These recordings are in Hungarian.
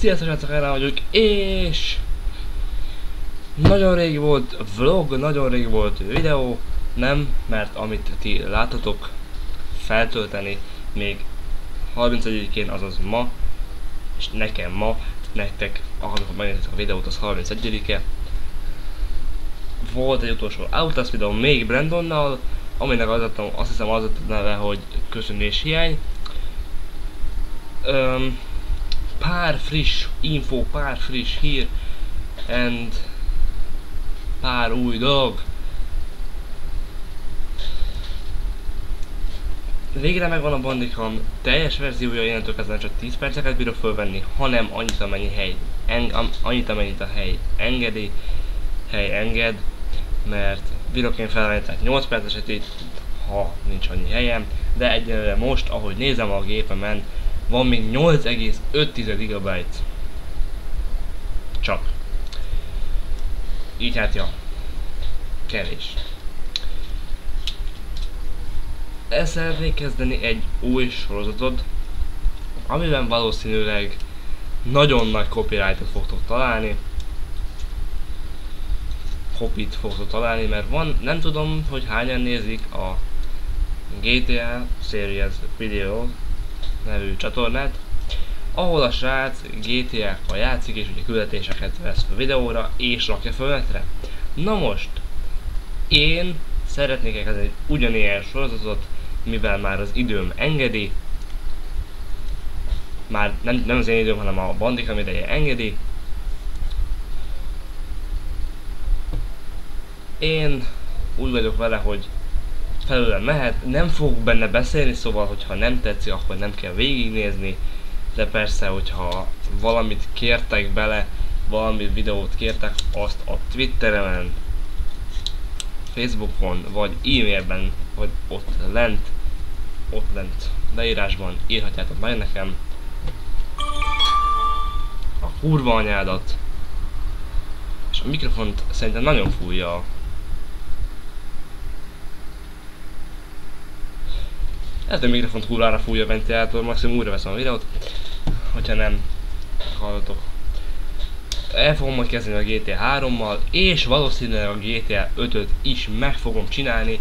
Sziasztok, srácok, Erre vagyok, és nagyon rég volt vlog, nagyon rég volt videó, nem, mert amit ti láttatok feltölteni még 31-én, azaz ma, és nekem ma, nektek, amikor megnéztek a videót, az 31-e. Volt egy utolsó Outlast videó még Brandonnal, aminek azt hiszem az a neve, hogy köszönés hiány. Pár friss info, pár friss hír, and pár új dolog. Végre megvan a Bandicam teljes verziója, innentől kezdve csak 10 perceket bírok fölvenni, hanem annyit, amennyit a hely enged, mert bírok én felvenni, tehát 8 perceset itt, ha nincs annyi helyem, de egyelőre most, ahogy nézem a gépemen, van még 8,5 GB. Csak. Így hát ja. Kevés. El szeretnék kezdeni egy új sorozatot, amiben valószínűleg nagyon nagy copyrightot fogtok találni. Copyt fogtok találni, mert van, nem tudom, hogy hányan nézik a GTA Series Video nevű csatornát, ahol a srác GTA-kkal játszik és ugye küldetéseket vesz fel videóra és rakja fel netre. Na most, én szeretnék elkezdeni ugyanilyen sorozatot, mivel már az időm engedi, már nem az én időm, hanem a Bandicam ideje engedi. Én úgy vagyok vele, hogy felőlem mehet, nem fogok benne beszélni, szóval hogyha nem tetszik, akkor nem kell végignézni, de persze, hogyha valamit kértek bele, valami videót kértek, azt a Twitteremen, Facebookon, vagy e-mailben, vagy ott lent leírásban írhatjátok meg nekem a kurva anyádat, és a mikrofont szerintem nagyon fújja. Ez a mikrofont kurvára fújja a ventilátor, maximum újra veszem a videót, hogyha nem hallotok. El fogom majd kezdeni a GTA 3-mal, és valószínűleg a GTA 5-öt is meg fogom csinálni.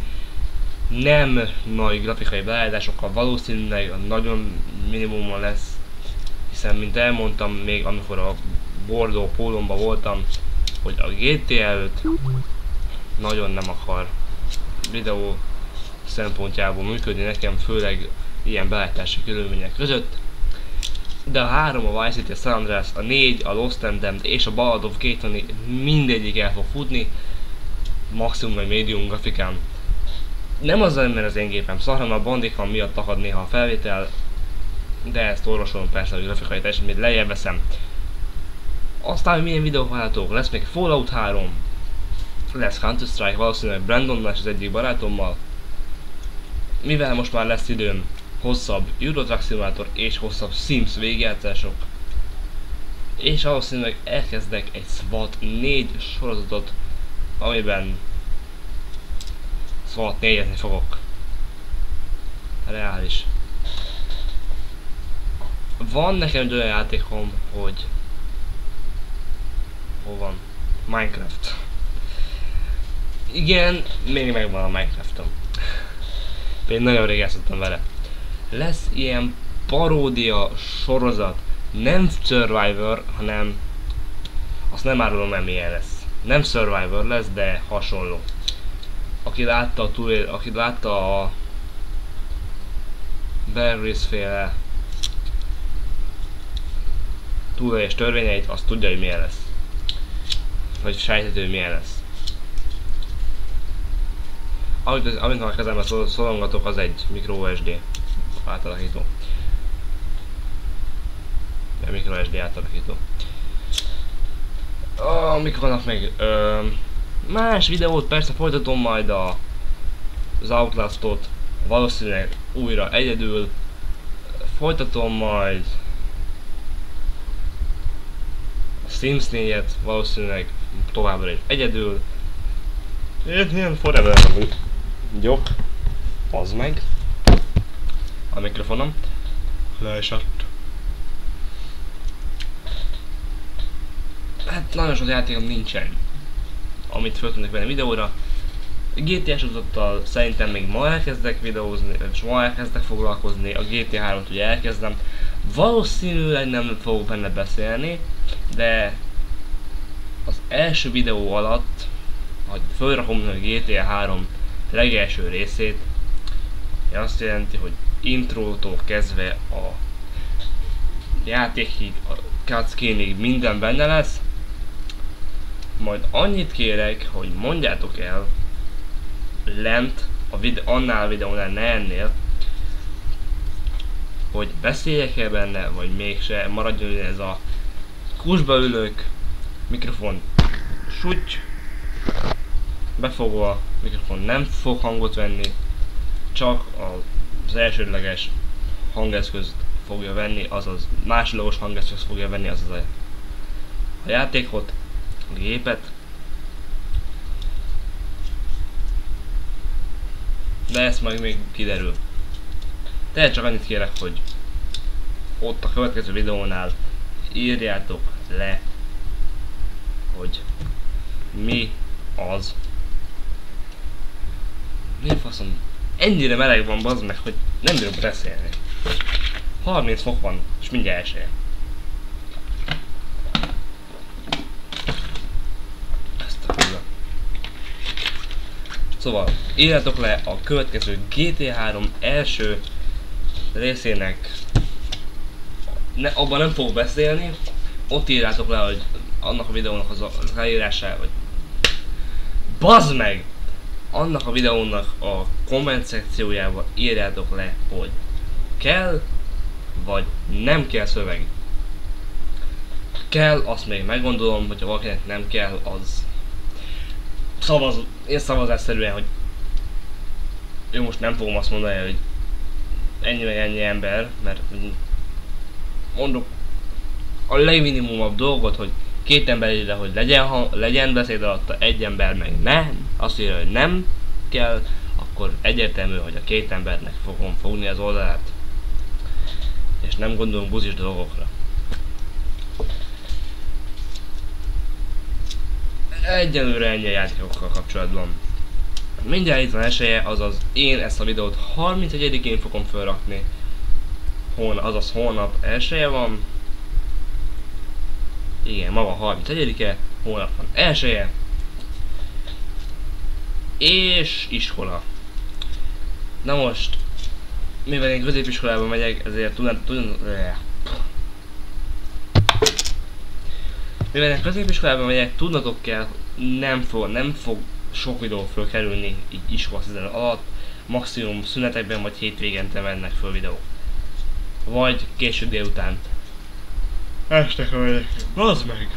Nem nagy grafikai beállításokkal, valószínűleg nagyon minimumon lesz, hiszen mint elmondtam még amikor a Bordeaux pólomban voltam, hogy a GTA 5 nagyon nem akar videó szempontjából működni nekem, főleg ilyen beállítási körülmények között. De a 3, a Vice City, a San Andreas, a 4, a Lost and Damned és a Ballad of Gay Tony mindegyik el fog futni, maximum vagy medium grafikán. Nem azzal, mert az én gépem szar, hanem a Bandicam miatt akad néha a felvétel, de ezt orvosolom persze, hogy grafikai teljesítményt lejjebb veszem. Aztán, hogy milyen videók várhatók, lesz még Fallout 3, lesz Counter Strike, valószínűleg Brandonnal és az egyik barátommal. Mivel most már lesz időm, hosszabb Euro Truck Simulator és hosszabb Sims végigjátszások. És valószínűleg elkezdek egy SWAT 4 sorozatot, amiben SWAT 4-ezni fogok. Reális. Van nekem egy olyan játékom, hogy... Hol van? Minecraft. Igen, még megvan a Minecraftom. Én nagyon rég játszottam vele. Lesz ilyen paródia sorozat, nem Survivor, hanem azt nem árulom el, milyen lesz. Nem Survivor lesz, de hasonló. Aki látta a Bear Grylls féle túlélés törvényeit, azt tudja, hogy milyen lesz. Vagy sejthető, hogy milyen lesz. Amit már kezemben szorongatok, az egy micro SD átalakító. Micro SD átalakító. Mik vannak még? Más videót persze folytatom majd az Outlastot, valószínűleg újra egyedül. Folytatom majd a Sims 4-et, valószínűleg továbbra is egyedül. Ilyen forever gyok. Az meg. A mikrofonom leesett. Hát nagyon sok játékom nincsen, amit föl tudnak venni videóra. GTA sorozattal szerintem még ma elkezdek videózni, és ma elkezdek foglalkozni, a GTA 3-at ugye elkezdem. Valószínűleg nem fogok benne beszélni, de az első videó alatt, hogy fölrakom a GTA 3 legelső részét, azt jelenti, hogy intrótól kezdve a játékig, a cutscene-ig minden benne lesz. Majd annyit kérek, hogy mondjátok el lent, annál a videónál, ne ennél, hogy beszéljek-e benne, vagy mégse, maradjon ez a kusba ülök, mikrofon suty, befogva, mikrofon nem fog hangot venni, csak az elsődleges hangeszközt fogja venni, azaz másodlagos hangeszközt fogja venni, azaz a játékot, a gépet. De ezt majd még kiderül. Tehát csak annyit kérek, hogy ott a következő videónál írjátok le, hogy mi az. Mi faszom? Ennyire meleg van, bazd meg, hogy nem bírok beszélni. 30 fok van, és mindjárt esélye. Ezt a kurva. Szóval, írjátok le a következő GTA 3 első részének, abban nem fogok beszélni, ott írjátok le, hogy annak a videónak az a leírása, vagy bazd meg! Annak a videónak a komment szekciójába írjátok le, hogy kell, vagy nem kell szöveg. Kell, azt még meggondolom, hogyha valakinek nem kell, az én szavazásszerűen, hogy jó, most nem fogom azt mondani, hogy ennyi meg ennyi ember, mert mondok a legminimumabb dolgot, hogy két ember írja, hogy legyen beszéd alatta, egy ember meg nem, azt írja, hogy nem kell, akkor egyértelmű, hogy a két embernek fogom fogni az oldalát. És nem gondolunk buzis dolgokra. Egyelőre ennyi a játékokkal kapcsolatban. Mindjárt itt van esélye, azaz én ezt a videót 31-én fogom felrakni. Azaz holnap esélye van. Igen, ma van 31-e, holnap van elsője. És iskola. Na most, mivel én középiskolába megyek, ezért mivel én középiskolába megyek, tudnatok kell, nem fog sok videó fölkerülni így iskola szezon alatt. Maximum szünetekben vagy hétvégente mennek föl videók. Vagy késő délután. Este környékén. Bazd meg!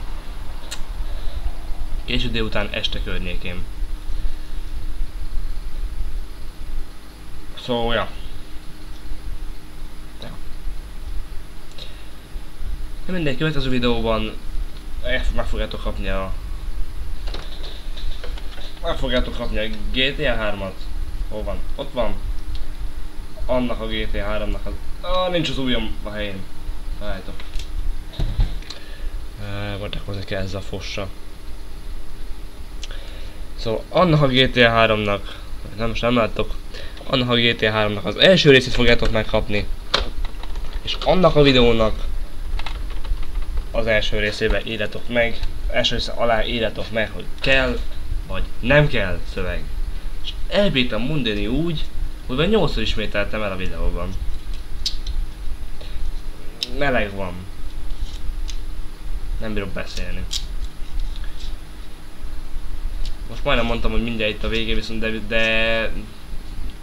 Késő délután este környékén. Szóval, ja. Mindegy, következő videóban meg fogjátok kapni a GTA 3-at. Hol van? Ott van. Annak a GTA 3-nak az... nincs az ujjam a helyén. Várjátok. Vadakozni kell ezzel a fossa. Szóval annak a GTA 3-nak, most nem láttok, annak a GTA 3-nak az első részét fogjátok megkapni. És annak a videónak az első részében írjátok meg, első része alá írjátok meg, hogy kell, vagy nem kell szöveg. És elbírtam mondani úgy, hogy már 8-szor ismételtem el a videóban. Meleg van. Nem bírok beszélni. Most majdnem mondtam, hogy mindjárt itt a végén, viszont de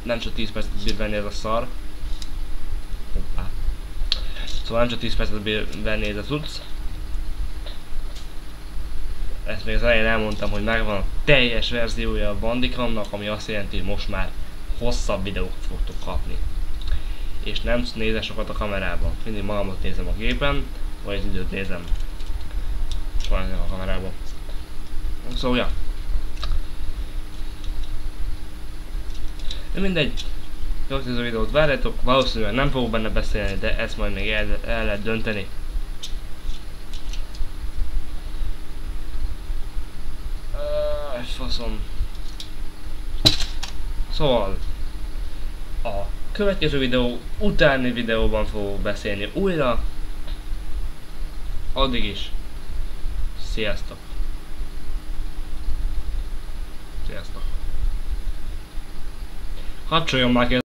nem csak 10 percet bír venni ez a szar. Hoppá. Szóval nem csak 10 percet bír venni ez a cucc. Ezt még az elején elmondtam, hogy megvan a teljes verziója a Bandicamnak, ami azt jelenti, hogy most már hosszabb videókat fogtok kapni. És nem nézek sokat a kamerában. Mindig magamat nézem a gépen, vagy az időt nézem. És van a kamerában. Szóval, ja. De mindegy. Következő videót várjátok, valószínűleg nem fogok benne beszélni, de ezt majd még el lehet dönteni. faszom. Szóval a következő videó utáni videóban fogok beszélni újra. Addig is. Sziasztok! Sziasztok! Kapcsoljon már ki